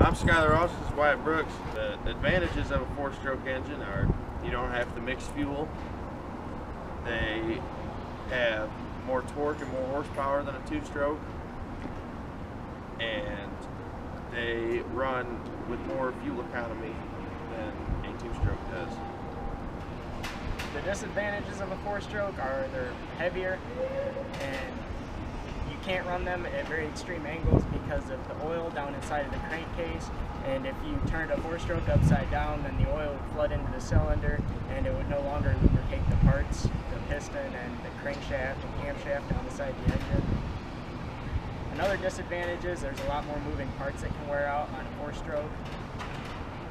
I'm Skylar Ross, this is Wyatt Brooks. The advantages of a 4-stroke engine are you don't have to mix fuel. They have more torque and more horsepower than a 2-stroke. And they run with more fuel economy than a 2-stroke does. The disadvantages of a 4-stroke are they're heavier and you can't run them at very extreme angles because of the oil down inside of the crankcase, and if you turned a 4-stroke upside down, then the oil would flood into the cylinder and it would no longer lubricate the parts, the piston and the crankshaft and camshaft down the side of the engine. Another disadvantage is there's a lot more moving parts that can wear out on a 4-stroke.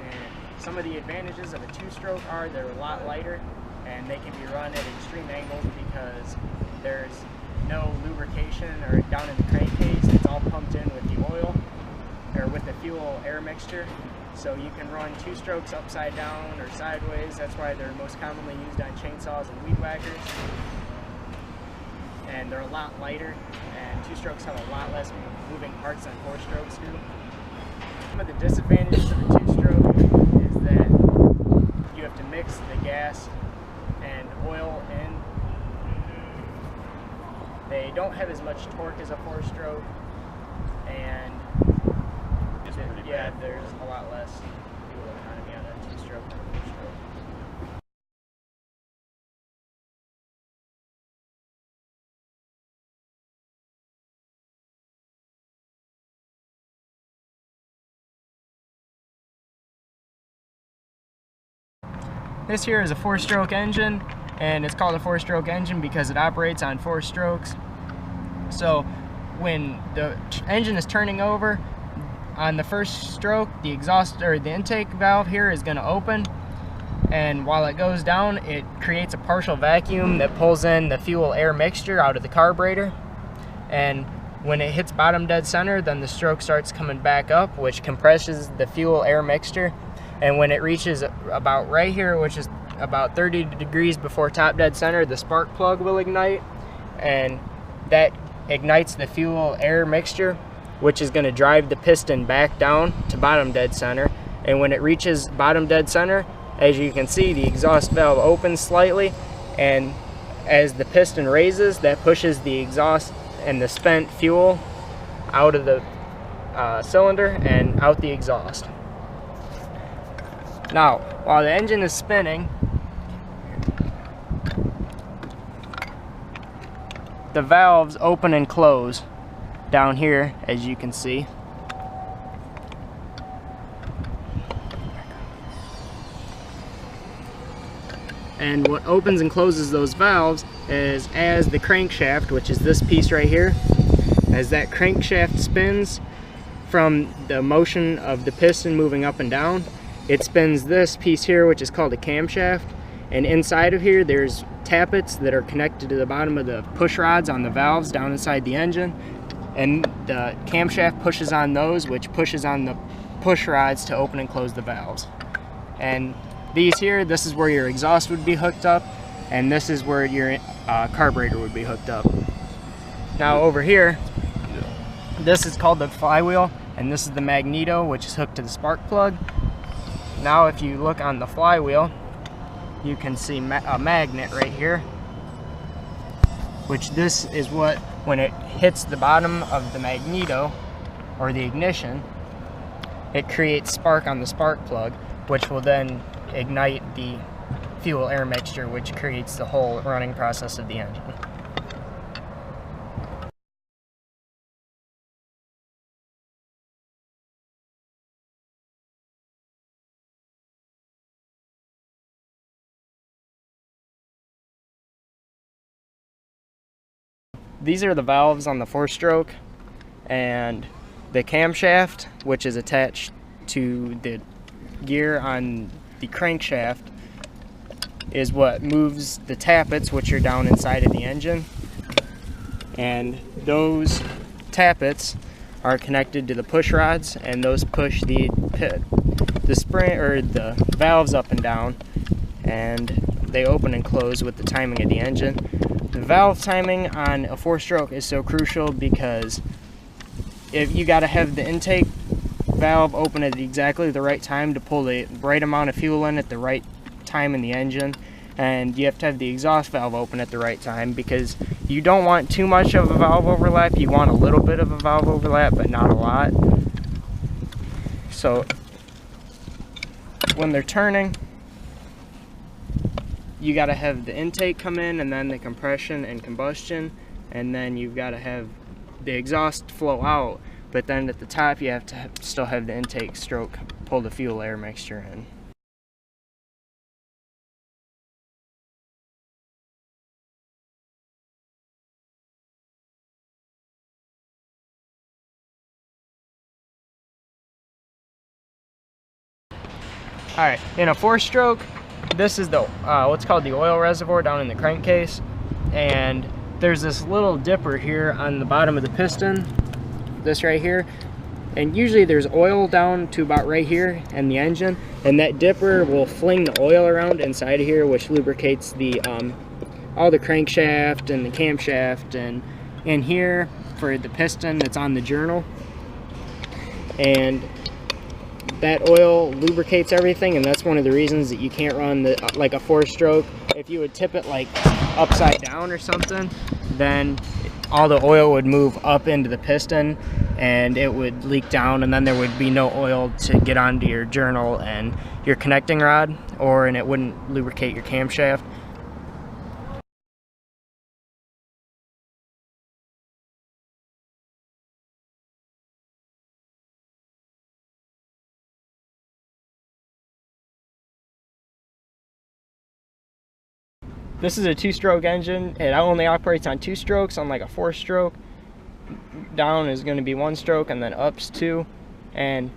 And some of the advantages of a 2-stroke are they're a lot lighter and they can be run at extreme angles because there's no lubrication or down in the crankcase. It's all pumped in with the oil or with the fuel air mixture. So you can run 2-strokes upside down or sideways. That's why they're most commonly used on chainsaws and weed whackers. And they're a lot lighter, and 2-strokes have a lot less moving parts than 4-strokes do. Some of the disadvantages of a 2-stroke is that you have to mix the gas and oil in. They don't have as much torque as a 4-stroke, and there's a lot less fuel economy on a 2-stroke than a 4-stroke. This here is a 4-stroke engine, and it's called a 4-stroke engine because it operates on 4 strokes. So when the engine is turning over, on the first stroke, the exhaust or the intake valve here is going to open, and while it goes down, it creates a partial vacuum that pulls in the fuel air mixture out of the carburetor. And when it hits bottom dead center, then the stroke starts coming back up, which compresses the fuel air mixture. And when it reaches about right here, which is about 30 degrees before top dead center, the spark plug will ignite, and that ignites the fuel air mixture, which is going to drive the piston back down to bottom dead center. And when it reaches bottom dead center, as you can see, the exhaust valve opens slightly, and as the piston raises, that pushes the exhaust and the spent fuel out of the cylinder and out the exhaust. Now, while the engine is spinning, the valves open and close down here, as you can see. And what opens and closes those valves is as the crankshaft, which is this piece right here, as that crankshaft spins from the motion of the piston moving up and down, it spins this piece here, which is called a camshaft, and inside of here there's tappets that are connected to the bottom of the push rods on the valves down inside the engine, and the camshaft pushes on those, which pushes on the push rods to open and close the valves. And these here, this is where your exhaust would be hooked up, and this is where your carburetor would be hooked up. Now over here, this is called the flywheel, and this is the magneto, which is hooked to the spark plug. Now if you look on the flywheel, you can see a magnet right here, which this is what, when it hits the bottom of the magneto, or the ignition, it creates spark on the spark plug, which will then ignite the fuel air mixture, which creates the whole running process of the engine. These are the valves on the 4-stroke, and the camshaft, which is attached to the gear on the crankshaft, is what moves the tappets, which are down inside of the engine. And those tappets are connected to the push rods, and those push the spring or the valves up and down, and they open and close with the timing of the engine. The valve timing on a 4-stroke is so crucial because if you got to have the intake valve open at exactly the right time to pull the right amount of fuel in at the right time in the engine. And you have to have the exhaust valve open at the right time, because you don't want too much of a valve overlap. You want a little bit of a valve overlap, but not a lot. So when they're turning, you got to have the intake come in, and then the compression and combustion, and then you've got to have the exhaust flow out. But then at the top, you have to still have the intake stroke pull the fuel air mixture in. Alright, in a 4-stroke, this is the what's called the oil reservoir down in the crankcase, and there's this little dipper here on the bottom of the piston, this right here, and usually there's oil down to about right here in the engine, and that dipper will fling the oil around inside of here, which lubricates the all the crankshaft and the camshaft, and in here for the piston that's on the journal. And that oil lubricates everything, and that's one of the reasons that you can't run the like a 4-stroke. If you would tip it like upside down or something, then all the oil would move up into the piston and it would leak down, and then there would be no oil to get onto your journal and your connecting rod, and it wouldn't lubricate your camshaft. This is a 2-stroke engine. It only operates on 2 strokes. Unlike a 4-stroke, down is going to be 1 stroke, and then up's 2. And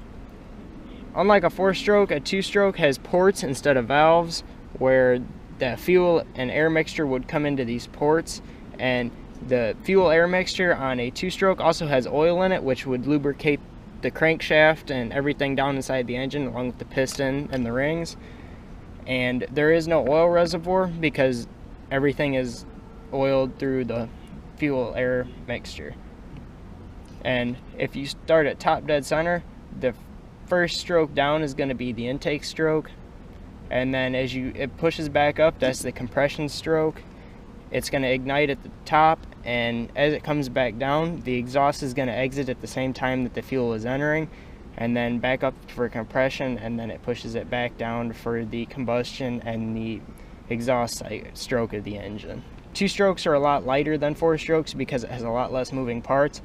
unlike a 4-stroke, a 2-stroke has ports instead of valves, where the fuel and air mixture would come into these ports. And the fuel air mixture on a 2-stroke also has oil in it, which would lubricate the crankshaft and everything down inside the engine, along with the piston and the rings. And there is no oil reservoir because everything is oiled through the fuel air mixture. And if you start at top dead center, the first stroke down is going to be the intake stroke, and then as it pushes back up, that's the compression stroke. It's going to ignite at the top, and as it comes back down, the exhaust is going to exit at the same time that the fuel is entering, and then back up for compression, and then it pushes it back down for the combustion and the exhaust stroke of the engine. 2 strokes are a lot lighter than 4 strokes because it has a lot less moving parts,